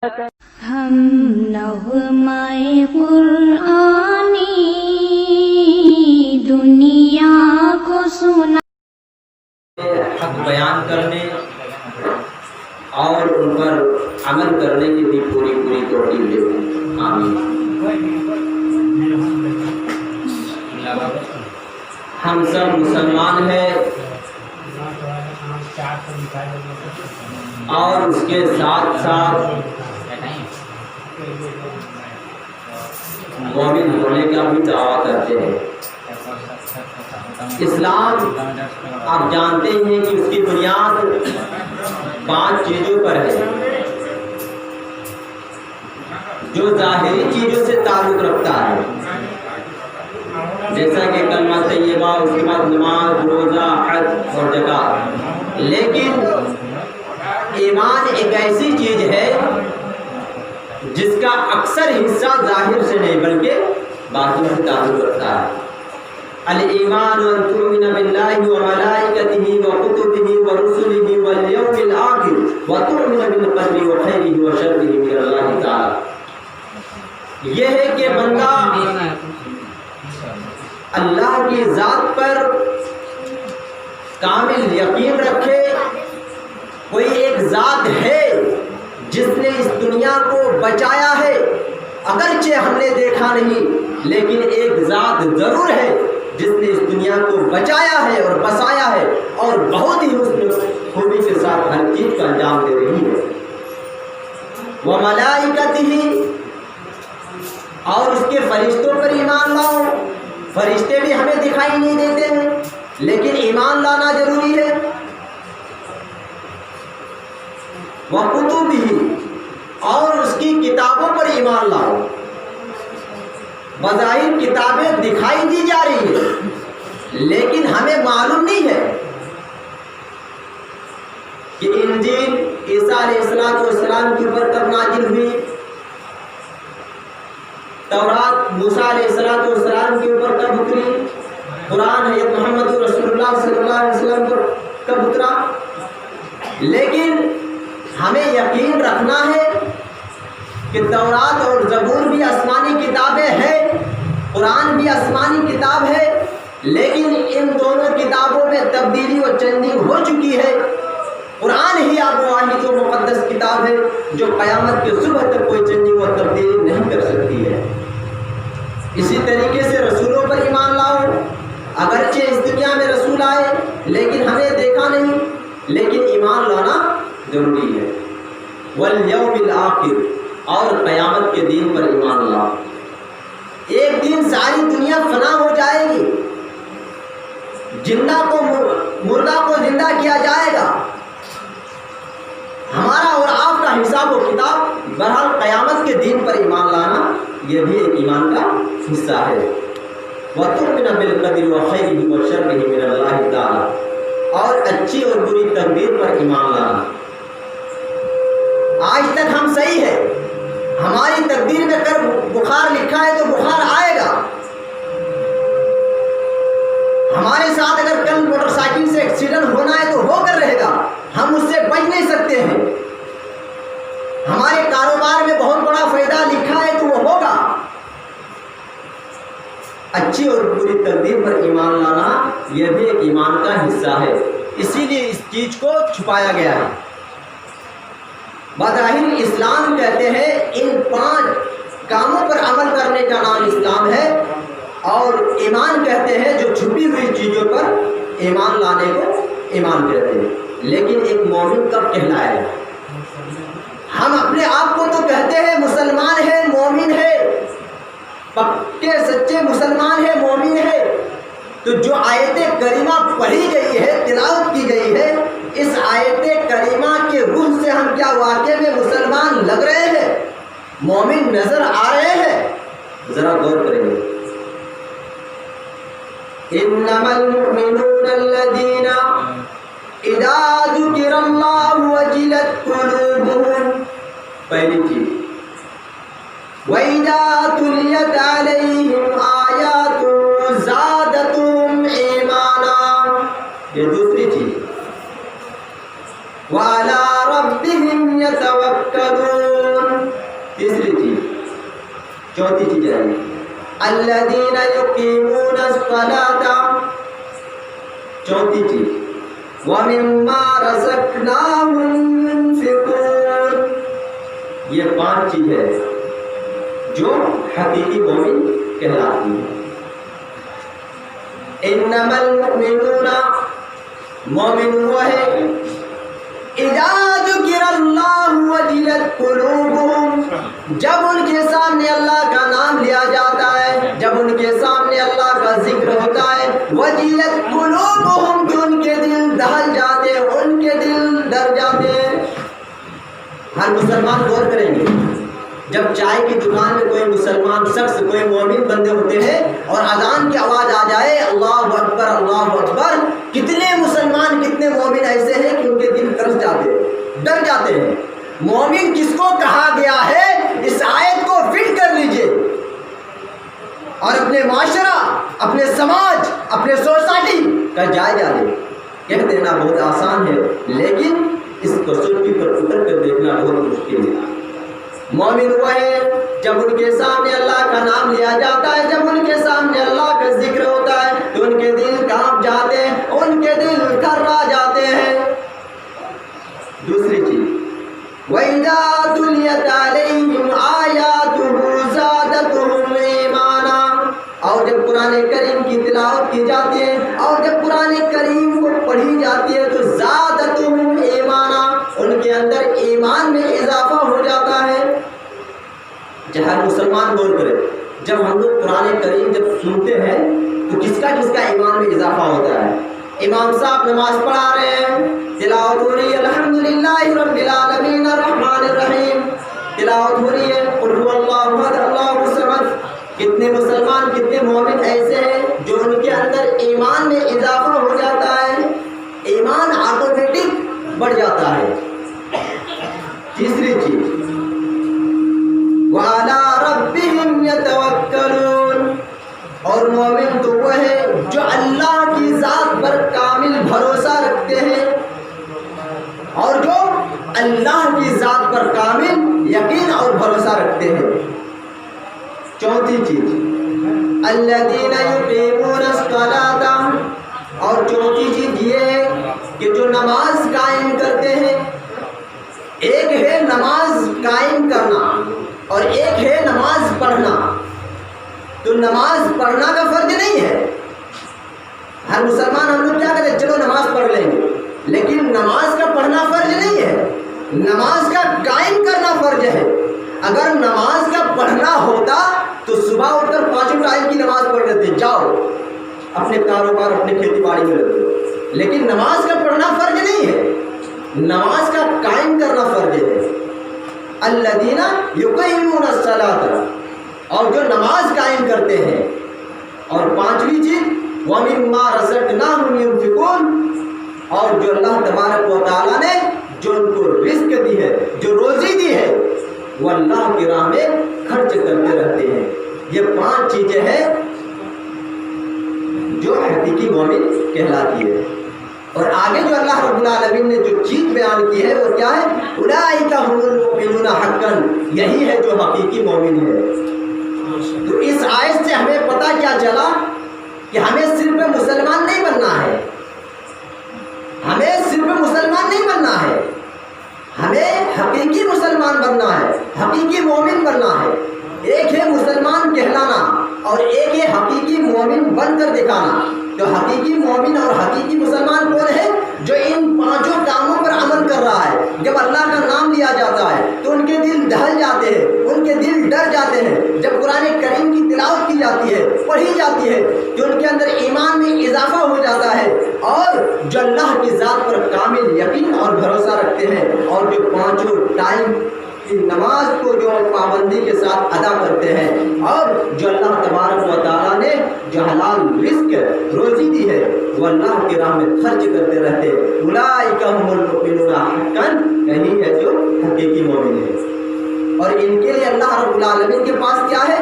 ہم نغمۂ قرآنی دنیا کو سنا، حق بیان کرنے اور ان پر عمل کرنے کی بھی پوری توفیق دے. آمین. ہم سب مسلمان ہیں اور اس کے ساتھ ساتھ مومن ہونے کا بھی دعویٰ کرتے ہیں. اسلام آپ جانتے ہیں کہ اس کی بنیاد 5 چیزوں پر ہے جو ظاہری چیزوں سے تعلق رکھتا ہے، جیسا کہ کلمہ طیبہ، اس کے بعد نماز، روزہ، حج اور زکات. لیکن ایمان ایک ایسی چیز ہے جس کا اکثر حصہ ظاہر سے نہیں بلکہ باطن سے تعلق رکھتا ہے. الایمان ان تؤمن باللہ وملائکتہ وکتبہ ورسلہ والیوم الآخر وتؤمن بالقدر خیرہ وشرہ من اللہ تعالی. یہ ہے کہ بندہ اللہ کی ذات پر کامل یقین رکھے. کوئی ایک ذات ہے جس نے اس دنیا کو بچایا ہے، اگرچہ ہم نے دیکھا نہیں لیکن ایک ذات ضرور ہے جس نے اس دنیا کو بچایا ہے اور بسایا ہے اور بہت ہی حسن خوبی کے ساتھ ہر چیز کا انجام دے رہی ہے. وملائکتہ، اور اس کے فرشتوں پر ایمان لاؤ. فرشتے بھی ہمیں دکھائی نہیں دیتے ہیں لیکن ایمان لانا ضروری ہے. وکتبہ، اور اس کی کتابوں پر ایمان لاؤ. بظاہر کتابیں دکھائی دی جا رہی ہیں لیکن ہمیں معلوم نہیں ہے کہ انجیل عیسیٰ علیہ السلام کے اوپر کب نازل ہوئی، تورات موسیٰ علیہ السلام کے اوپر کب اتری، قرآن حضرت محمد رسول اللہ صلی اللہ علیہ وسلم پر کب اترا. لیکن ہمیں یقین رکھنا ہے کہ تورات اور زبور بھی آسمانی کتابیں ہیں، قرآن بھی آسمانی کتاب ہے، لیکن ان دونوں کتابوں میں تبدیلی و چینجنگ ہو چکی ہے. قرآن ہی آب واحد و مقدس کتاب ہے جو قیامت کے صبح تک کوئی چینجنگ و تبدیلی نہیں کر سکتی ہے. اسی طریقے سے رسولوں پر ایمان لاؤ. اگرچہ اس دنیا میں رسول آئے لیکن ہمیں دیکھا نہیں، لیکن ایمان لانا ضروری ہے. والیوم الآخر، اور قیامت کے دن پر ایمان لاؤ. ایک دن ساری دنیا فنا ہو جائے گی، مردہ کو زندہ کیا جائے گا. ہمارا اور آپ کا حساب و کتاب، بہرحال قیامت کے دن پر ایمان لانا یہ بھی ایک ایمان کا حصہ ہے. وَتُؤْمِنَ بِالْقَدْرِ وَخَيْرِهِ وَشَرِّهِ مِنَ اللَّهِ تَعَالَى، اور اچھی اور بری تقدیر پر ایمان لانا. آج تک ہم صحیح ہے، ہماری تقدیر میں کل بخار لکھا ہے تو بخار آئے گا. ہمارے ساتھ اگر کل موٹر سائیکل سے ایکسیڈنٹ ہونا ہے تو ہو کر رہے گا، ہم اس سے بچ نہیں سکتے ہیں. ہمارے کاروبار میں بہت بڑا فائدہ لکھا ہے تو وہ ہوگا. اچھی اور بری تقدیر پر ایمان لانا یہ بھی ایک ایمان کا حصہ ہے. اسی لیے اس چیز کو چھپایا گیا ہے. بظاہر اسلام کہتے ہیں ان 5 کاموں پر عمل کرنے کا نام اسلام ہے، اور ایمان کہتے ہیں جو چھپی ہوئی چیزوں پر ایمان لانے کو ایمان کہتے ہیں. لیکن ایک مومن کب کہلائے گا؟ ہم اپنے آپ کو تو کہتے ہیں مسلمان ہے، مومن ہے، پکے سچے مسلمان ہے، مومن ہے. تو جو آیت کریمہ پڑھی گئی ہے، تلاوت کی گئی ہے، اس آیت کریمہ کے روح سے ہم کیا واقعے میں مسلمان لگ رہے ہیں، مومن نظر آ رہے ہیں؟ ذرا غور کریں گے. انما المؤمنون الذين اذا ذكر الله وجلت قلوبهم، پہلی چیز. وَإِذَا تُلِيَتْ عَلَيْهِمْ آيَاتُهُ زَادَتْهُمْ إِيمَانًا، یہ دوسری چیز. وَعَلَى رَبِّهِمْ يَتَوَكَّلُونَ، تیسری چیز، چوتھی چیز ہے الذین یقیمون الصلاۃ، چوتھی چیز وَمِمَّا رَزَقْنَاهُمْ يُنْفِقُونَ، یہ 5 چیز ہے جو حقیقی مومن کہلاتی ہے۔ انما المؤمنون، مومن وہ ہے اذا ذکر اللہ وجلت قلوبهم، جب ان کے سامنے اللہ کا نام لیا جاتا ہے، جب ان کے سامنے اللہ کا ذکر ہوتا ہے، وجلت قلوبهم، کہ ان کے دل دہل جاتے ہیں، ان کے دل ڈر جاتے ہیں۔ ہر مسلمان غور کریں گے، جب چائے کی دکان میں کوئی مسلمان شخص، کوئی مومن بندے ہوتے ہیں اور اذان کی آواز آ جائے اللہ اکبر اللہ اکبر، کتنے مسلمان کتنے مومن ایسے ہیں کہ ان کے دل ترس جاتے ہیں، ڈر جاتے ہیں۔ مومن کس کو کہا گیا ہے، اس آیت کو فٹ کر لیجئے اور اپنے معاشرہ، اپنے سماج، اپنے سوسائٹی کا جائزہ لیں۔ کہہ دینا بہت آسان ہے، لیکن اس کو سوچی پر اتر کر دیکھنا بہت مشکل ہے۔ مومن وہ ہے جب ان کے سامنے اللہ کا نام لیا جاتا ہے، جب ان کے سامنے اللہ کا ذکر ہوتا ہے تو ان کے دل کانپ جاتے ہیں، ان کے دل تھرا جاتے ہیں۔ دوسری چیز وَإِذَا تُلِيَتْ عَلَيْهِمْ آيَاتُهُ زَادَتْهُمْ إِيمَانًا، اور جب قرآن کریم کی تلاوت کی جاتی ہے اور جب قرآن کریم کو پڑھی جاتی ہے تو زَادَتْهُمْ إِيمَانًا، ان کے اندر ایمان میں اضافہ ہو جاتا ہے۔ ہر مسلمان غور کرے، جب ہم لوگ قرآن کریم جب سنتے ہیں تو کس کا ایمان میں اضافہ ہوتا ہے۔ امام صاحب نماز پڑھا رہے ہیں، تلاوت ہو رہی ہے الحمدللہ رب العالمین الرحمن الرحیم، تلاوت ہو رہی ہے قل هو اللہ احد اللہ الصمد۔ کتنے مسلمان کتنے مومن ایسے ہیں جو ان کے اندر ایمان میں اضافہ ہو جاتا ہے، ایمان آٹومیٹک بڑھ جاتا ہے۔ تیسری چیز وَعَلَىٰ رَبِّهِمْ يَتَوَكَّلُونَ، اور مومن تو وہ ہے جو اللہ کی ذات پر کامل بھروسہ رکھتے ہیں، اور جو اللہ کی ذات پر کامل یقین اور بھروسہ رکھتے ہیں۔ چوتھی چیز الذین یقیمون الصلاۃ، اور چوتھی چیز یہ ہے کہ جو نماز قائم کرتے ہیں۔ ایک ہے نماز قائم کرنا اور ایک ہے نماز پڑھنا، تو نماز پڑھنا کا فرض نہیں ہے۔ ہر مسلمان ہم لوگ کیا کریں، چلو نماز پڑھ لیں گے، لیکن نماز کا پڑھنا فرض نہیں ہے، نماز کا قائم کرنا فرض ہے۔ اگر نماز کا پڑھنا ہوتا تو صبح اٹھ کر 5 ٹائم کی نماز پڑھ لیتے، جاؤ اپنے کاروبار اپنے کھیتی باڑی میں لگو، لیکن نماز کا پڑھنا فرض نہیں ہے، نماز کا قائم کرنا فرض ہے۔ الذین یقیمون الصلاۃ، اور جو نماز قائم کرتے ہیں۔ اور پانچویں چیز وَمِمَّا رَزَقْنَاهُمْ يُنْفِقُونَ، اور جو اللہ تبارک و تعالیٰ نے جو ان کو رزق دی ہے، جو روزی دی ہے، وہ اللہ کی راہ میں خرچ کرتے رہتے ہیں۔ یہ 5 چیزیں ہیں جو حقیقی مومن کہلاتی ہے۔ اور آگے جو اللہ رب العالمین نے جو چیز بیان کی ہے وہ کیا ہے، اولئک هم المؤمنون حقا، یہی ہے جو حقیقی مومن ہے۔ تو اس آیت سے ہمیں پتہ کیا چلا کہ ہمیں صرف مسلمان نہیں بننا ہے، ہمیں صرف مسلمان نہیں بننا ہے، ہمیں حقیقی مسلمان بننا ہے، حقیقی مومن بننا ہے۔ ایک ہے مسلمان کہلانا اور ایک ہے حقیقی مومن بن کر دکھانا۔ تو حقیقی مومن اور حقیقی مسلمان کون ہے، جو ان 5 کاموں پر عمل کر رہا ہے۔ جب اللہ کا نام لیا جاتا ہے تو ان کے دل دہل جاتے ہیں، ان کے دل ڈر جاتے ہیں۔ جب قرآن کریم کی تلاوت کی جاتی ہے، پڑھی جاتی ہے، تو ان کے اندر ایمان میں اضافہ ہو جاتا ہے، اور جو اللہ کی ذات پر کامل یقین اور بھروسہ رکھتے ہیں، اور جو 5 ٹائم کی نماز کو جو پابندی کے ساتھ ادا کرتے ہیں، اور جو اللہ تبارک و تعالیٰ نے جو حلال رزق روزی دی ہے وہ اللہ کی راہ میں خرچ کرتے رہتے، اولئک هم المؤمنون حقا، یہی ہے جو حقیقی مومن ہے۔ اور ان کے لیے اللہ رب العالمین کے پاس کیا ہے،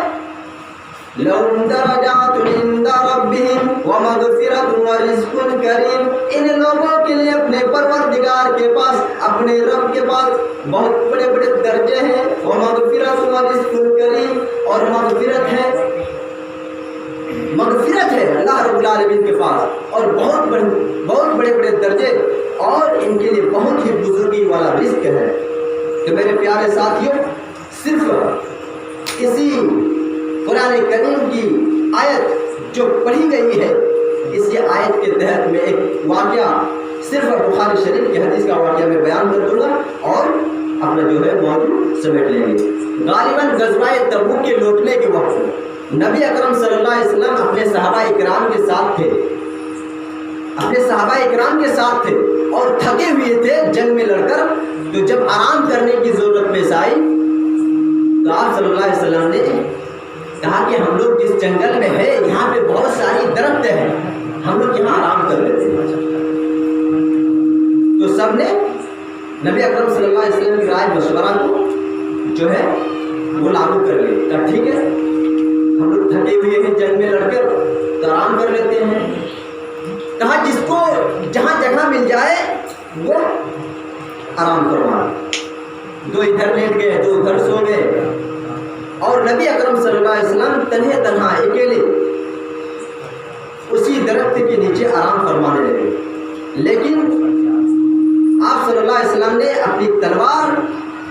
لَهُمْ دَرَجَاتٌ عِندَ رَبِّهِمْ وَمَغْفِرَةٌ وَرِزْقٌ كَرِيمٌ، ان لوگوں کے لیے اپنے پروردگار کے پاس، اپنے رب کے پاس بہت بڑے بڑے درجے ہیں، وَمَغْفِرَةٌ ورزق کریم، اور مغفرت ہے اللہ رب العالمین کے پاس، اور بہت بڑے بڑے درجے، اور ان کے لیے بہت ہی بزرگی والا رزق ہے۔ تو میرے پیارے ساتھیوں، صرف اسی قرآن کریم کی آیت جو پڑھی گئی ہے، اسی آیت کے تحت میں ایک واقعہ، صرف بخاری شریف کی حدیث کا واقعہ میں بیان کر دوں گا اور اپنا جو ہے موضوع سمیٹ لیں گے۔ غالباً غزوہ تبوک کے لوٹنے کے وقت نبی اکرم صلی اللہ علیہ وسلم اپنے صحابہ اکرام کے ساتھ تھے اور تھکے ہوئے تھے جنگ میں لڑ کر۔ تو جب آرام کرنے کی ضرورت پیش آئی تو آپ صلی اللہ علیہ وسلم نے کہا کہ ہم لوگ جس جنگل میں ہے یہاں پہ بہت ساری درخت ہیں، ہم لوگ یہاں آرام کر لیتے ہیں۔ تو سب نے نبی اکرم صلی اللہ علیہ وسلم کی رائے مشورہ کو جو ہے وہ لاگو کر لی۔ کہا ٹھیک ہے، ہم لوگ تھکے ہوئے ہیں جنگ میں لڑ کر، تو آرام کر لیتے ہیں۔ کہا جس کو جہاں جگہ مل جائے وہ آرام کروائے۔ دو ادھر لیٹ گئے، دو ادھر سو گئے، اور نبی اکرم صلی اللہ علیہ وسلم تنہا اکیلے اسی درخت کے نیچے آرام فرمانے لگے۔ لیکن آپ صلی اللہ علیہ وسلم نے اپنی تلوار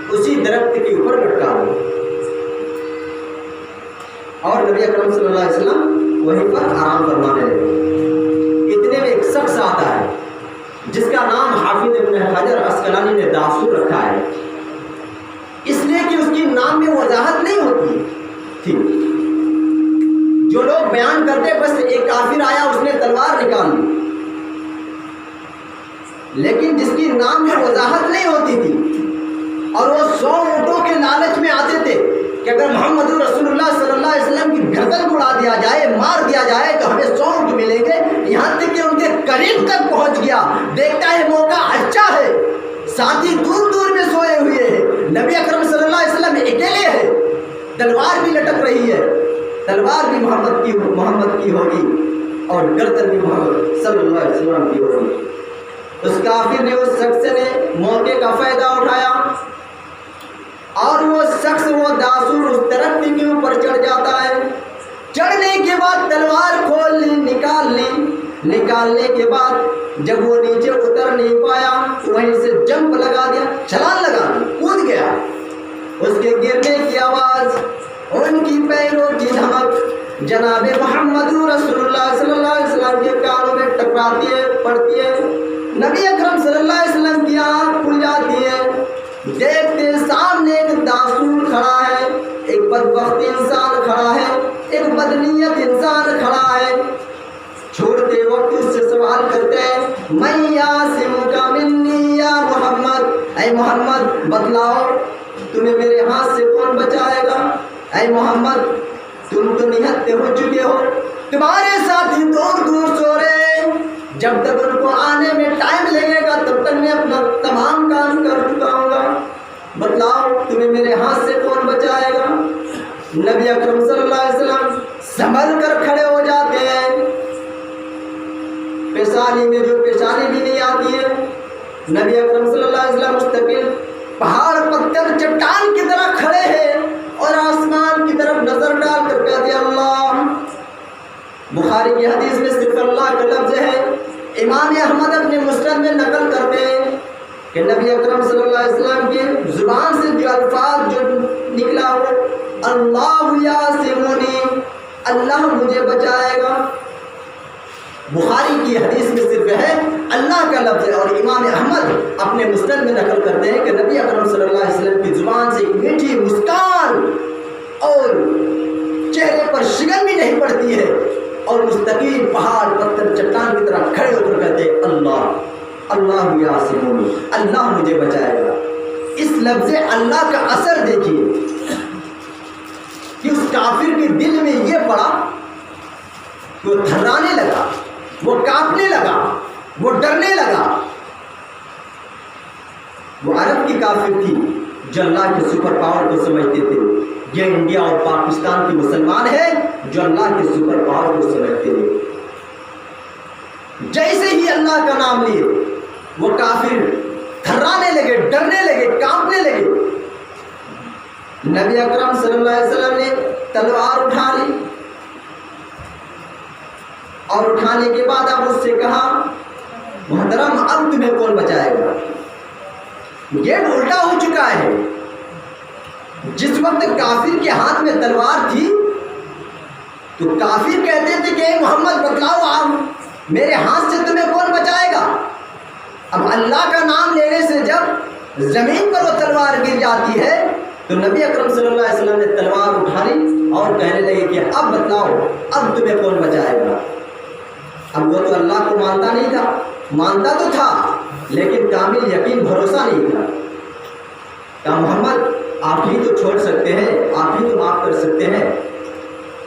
اسی درخت کے اوپر لٹکا دی، اور نبی اکرم صلی اللہ علیہ وسلم وہیں پر آرام فرمانے لگے۔ اتنے میں ایک شخص آتا ہے جس کا نام حافظ ابن حجر عسقلانی نے داسور رکھا ہے، اس لیے کہ اس کی نام میں وضاحت نہیں ہوتی تھی۔ جو لوگ بیان کرتے بس ایک کافر آیا اس نے تلوار نکال لی، لیکن جس کی نام میں وضاحت نہیں ہوتی تھی، اور وہ 100 اونٹوں کے لالچ میں آتے تھے کہ اگر محمد رسول اللہ صلی اللہ علیہ وسلم کی گردن اڑا دیا جائے، مار دیا جائے تو ہمیں 100 اونٹ ملیں گے۔ یہاں تک کہ ان کے قریب تک پہنچ گیا، دیکھتا ہے موقع اچھا ہے، ساتھی دور دور میں سوئے ہوئے ہیں، نبی اکرم صلی اللہ علیہ وسلم اکیلے ہیں، تلوار بھی لٹک رہی ہے، تلوار بھی محمد کی ہوگی اور گردن بھی محمد صلی اللہ علیہ وسلم کی ہوگی۔ اس کافر نے، اس شخص نے موقع کا فائدہ اٹھایا، اور وہ شخص وہ داسور اس درخت کے اوپر چڑھ جاتا ہے۔ چڑھنے کے بعد تلوار کھول لی، نکالنے کے بعد جب وہ نیچے اتر نہیں پایا وہیں سے جمپ لگا دیا، چھلانگ لگا دی، کود گیا۔ اس کے گرنے کی آواز، ان کی پیروں کی دھمک جناب محمد رسول اللہ صلی اللہ علیہ وسلم کے کانوں میں ٹکراتی ہے، پڑتی ہے۔ نبی اکرم صلی اللہ علیہ وسلم کی آنکھ کھل جاتی ہے، دیکھتے سامنے ایک داسور کھڑا ہے، ایک بدبخت انسان کھڑا ہے، ایک بدنیت انسان کھڑا ہے۔ چھوڑتے وقت اس سے سوال کرتے ہیں، من یعصمک منی یا محمد، اے محمد بتلاؤ تمہیں میرے ہاتھ سے کون بچائے گا؟ اے محمد تم تو نہتے ہو چکے ہو، تمہارے ساتھی دور دور سو رہے ہیں، جب تک ان کو آنے میں ٹائم لگے گا تب تک میں اپنا تمام کام کر چکا ہوں گا، بتلاؤ تمہیں میرے ہاتھ سے کون بچائے گا؟ نبی اکرم صلی اللہ علیہ وسلم سنبھل کر کھڑے ہو جاتے ہیں، پیشانی میں جو پیشانی بھی نہیں آتی ہے۔ نبی اکرم صلی اللہ علیہ وسلم مستقل پہاڑ پتھر چٹان کی طرح کھڑے ہیں اور آسمان کی طرف نظر ڈال کر کہتے ہیں اللہ۔ بخاری کی حدیث میں صرف اللہ کا لفظ ہے۔ امام احمد اپنے مسند میں نقل کرتے ہیں کہ نبی اکرم صلی اللہ علیہ وسلم کی زبان سے جو الفاظ جو نکلا وہ اللہ یعصمنی، اللہ مجھے بچائے گا۔ بخاری کی حدیث میں صرف ہے اللہ کا لفظ ہے، اور امام احمد اپنے مسند میں نقل کرتے ہیں کہ نبی اکرم صلی اللہ علیہ وسلم کی زبان سے ایک میٹھی مسکان اور چہرے پر شگن بھی نہیں پڑتی ہے، اور مستقیم پہاڑ پتھر چٹان کی طرح کھڑے ہو کر کہتے ہیں اللہ، اللہ یعصمنی، اللہ مجھے بچائے گا۔ اس لفظ اللہ کا اثر دیکھیے کہ اس کافر کے دل میں یہ پڑا کہ وہ تھرانے لگا، وہ کانپنے لگا، وہ ڈرنے لگا۔ وہ عرب کی کافر تھی جو اللہ کے سپر پاور کو سمجھتے تھے، یہ انڈیا اور پاکستان کے مسلمان ہیں جو اللہ کے سپر پاور کو سمجھتے ہیں۔ جیسے ہی اللہ کا نام لیے وہ کافر تھرانے لگے، ڈرنے لگے، کانپنے لگے۔ نبی اکرم صلی اللہ علیہ وسلم نے تلوار اٹھا لی اور اٹھانے کے بعد اب اس سے کہا محترم اب تمہیں کون بچائے گا؟ گیٹ الٹا ہو چکا ہے. جس وقت کافر کے ہاتھ میں تلوار تھی تو کافر کہتے تھے کہ اے محمد بتلاؤ آپ میرے ہاتھ سے تمہیں کون بچائے گا؟ اب اللہ کا نام لینے سے جب زمین پر وہ تلوار گر جاتی ہے تو نبی اکرم صلی اللہ علیہ وسلم نے تلوار اٹھا لی اور کہنے لگے کہ اب بتلاؤ اب تمہیں کون بچائے گا؟ اب وہ تو اللہ کو مانتا نہیں تھا، مانتا تو تھا لیکن کامل یقین بھروسہ نہیں تھا. کہا محمد آپ ہی تو چھوڑ سکتے ہیں، آپ ہی تو معاف کر سکتے ہیں،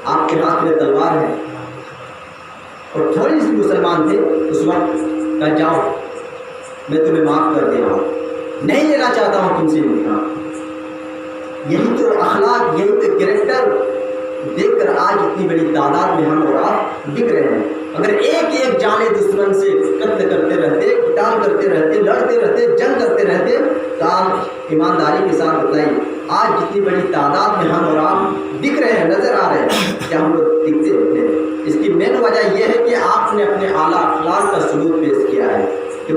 آپ کے ہاتھ میں تلوار ہے. اور تھوڑی سی مسلمان تھے اس وقت. کہا جاؤ میں تمہیں معاف کر دے رہا ہوں، نہیں لینا چاہتا ہوں تم سے نکاح. یہی تو اخلاق، یہی تو کریکٹر دیکھ کر آج اتنی بڑی تعداد میں ہم اور آپ دکھ رہے ہیں. اگر ایک ایک جانے دشمن سے قتل کرتے رہتے، قتال کرتے رہتے، لڑتے رہتے، جنگ کرتے رہتے تو آپ ایمانداری کے ساتھ بتائیے آج جتنی بڑی تعداد میں ہم اور آپ دکھ رہے ہیں، نظر آ رہے ہیں، کیا ہم لوگ دکھتے ہیں؟ اس کی مین وجہ یہ ہے کہ آپ نے اپنے اعلیٰ اخلاق کا ثبوت پیش کیا ہے. کہ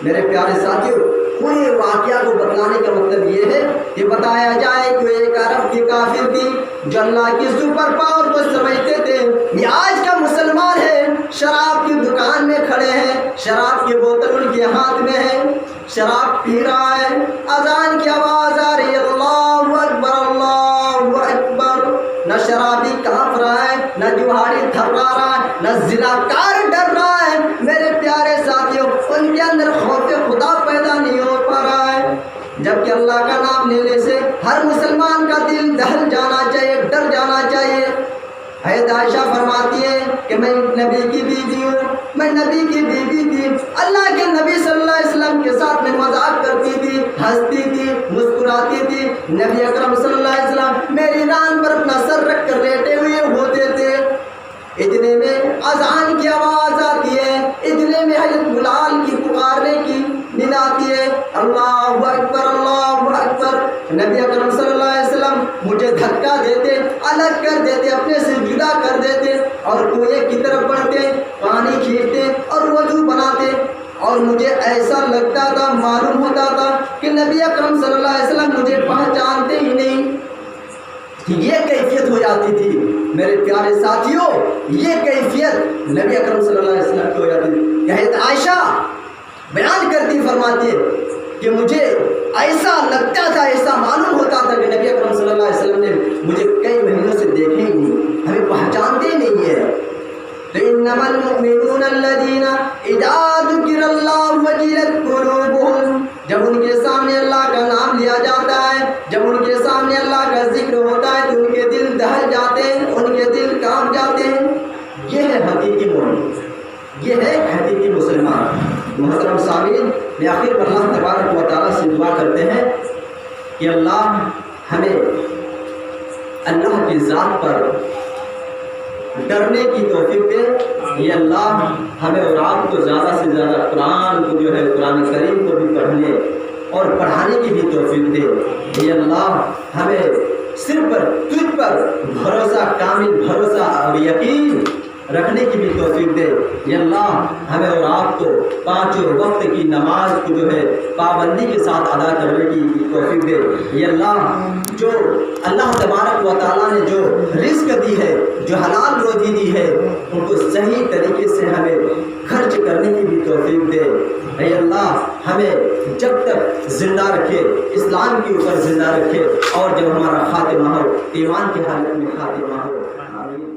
میرے پیارے ساتھیوں، پورے واقعہ کو بتلانے کا مطلب یہ ہے کہ بتایا جائے کہ ایک عرب کی کافر تھی جو اللہ کی سپر پاور کو سمجھتے تھے. یہ آج کا مسلمان ہے، شراب کی دکان میں کھڑے ہیں، شراب کی بوتل ان کے ہاتھ میں ہے، شراب پی رہا ہے، اذان کی آواز آ رہی ہے اللہ اکبر اللہ اکبر. نہ شرابی کانپ رہا ہے، نہ جوہاری تھرا رہا ہے، نہ زناکار ڈر رہا ہے. میرے پیارے ساتھیوں، ان کے اندر خوف خدا پیدا نہیں ہو پا رہا ہے. جبکہ اللہ کا نام لینے سے ہر مسلمان کا دل دہل جانا چاہیے، ڈر جانا چاہیے. حضرت عائشہ فرماتی ہے کہ میں نبی کی بیوی ہوں، میں نبی کی بیوی تھی، اللہ کے نبی صلی اللہ علیہ وسلم کے ساتھ میں مذاق کرتی تھی، ہنستی تھی، مسکراتی تھی. نبی اکرم صلی اللہ علیہ وسلم میری ران پر اپنا سر رکھ کر لیٹے ہوئے ہوتے تھے. اتنے میں اذان کی آواز آتی ہے، اتنے میں حضرت بلال کی پکارنے کی ندا آتی ہے اللہ اکبر اللہ اکبر. نبی اکرم صلی اللہ علیہ وسلم مجھے دھکا دیتے، الگ کر دیتے، اپنے سے جدا کر دیتے اور کنویں کی طرف بڑھتے، پانی کھینچتے اور وضو بناتے. اور مجھے ایسا لگتا تھا، معلوم ہوتا تھا کہ نبی اکرم صلی اللہ علیہ وسلم مجھے پہچانتے ہی نہیں. یہ کیفیت ہو جاتی تھی میرے پیارے ساتھیوں، یہ کیفیت نبی اکرم صلی اللہ علیہ وسلم کی ہو جاتی تھی. حضرت عائشہ بیان کرتی فرماتی ہے کہ مجھے ایسا لگتا تھا، ایسا معلوم ہوتا تھا کہ نبی اکرم صلی اللہ علیہ وسلم نے مجھے کئی مہینوں سے دیکھے ہی نہیں، ہمیں پہچانتے ہی نہیں ہے. تو انما المؤمنون الذین اذا ذکر اللہ وجلت قلوبهم، جب ان کے سامنے اللہ کا نام لیا جاتا ہے، جب ان کے سامنے اللہ کا ذکر ہوتا ہے تو ان کے دل دہل جاتے ہیں، ان کے دل کانپ جاتے ہیں. یہ ہے حقیقی مومن، یہ ہے حقیقی مسلمان. محترم سامعین، میں آخر پر اللہ تبارک و تعالیٰ سے دعا کرتے ہیں کہ اللہ ہمیں اللہ کی ذات پر ڈرنے کی توفیق دے. یہ اللہ ہمیں اور آپ کو زیادہ سے زیادہ قرآن کو جو ہے قرآن کریم کو بھی پڑھنے اور پڑھانے کی بھی توفیق دے. یہ اللہ ہمیں صرف تجھ پر بھروسہ، کامل بھروسہ اور یقین رکھنے کی بھی توفیق دے. یہ اللہ ہمیں اور آپ کو پانچوں وقت کی نماز کو جو ہے پابندی کے ساتھ ادا کرنے کی توفیق دے. یہ اللہ جو اللہ تبارک و تعالیٰ نے جو رزق دی ہے، جو حلال روزی دی ہے، ان کو صحیح طریقے سے ہمیں خرچ کرنے کی بھی توفیق دے. اے اللہ ہمیں جب تک زندہ رکھے، اسلام کے اوپر زندہ رکھے، اور جب ہمارا خاتمہ ہو ایمان کی حالت میں خاتمہ ہو. آمین.